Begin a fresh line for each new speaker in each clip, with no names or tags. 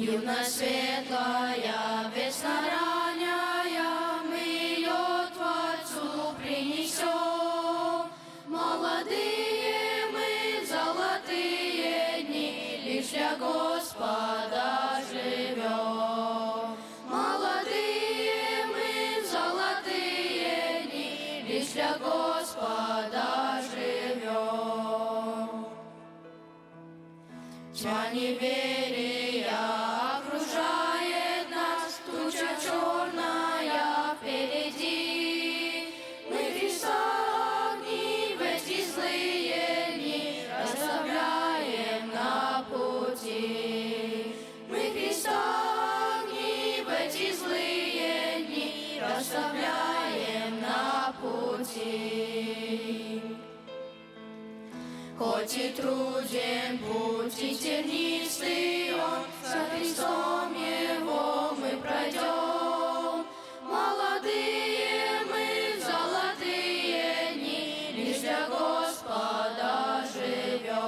Юность светлая, весна ранняя, мы ее Творцу принесем. Молодые мы, золотые дни, лишь для Господа живем. Молодые мы, золотые дни, лишь для Господа живем. Тьма неверия окружает нас, туча черная впереди. Мы Христа огни в эти злые дни расставляем на пути. Мы Христа огни в эти злые дни расставляем на пути. Хоть и труден путь, и тернистый он, со Христом его мы пройдем. Молодые мы, золотые дни, лишь для Господа живем.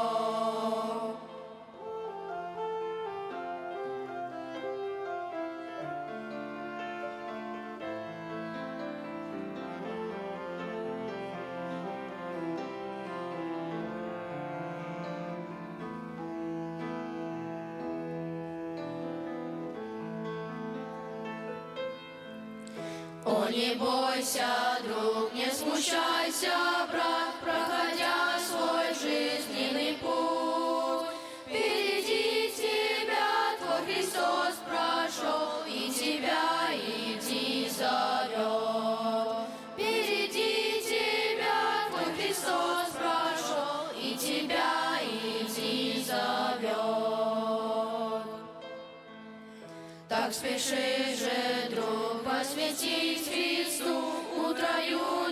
О, не бойся, друг, не смущайся, брат, проходя свой жизненный путь. Впереди тебя твой Христос прошел, и тебя иди зовет. Впереди тебя твой Христос прошел, и тебя иди зовет. Так спеши же, друг, посвятить Христу утро юности.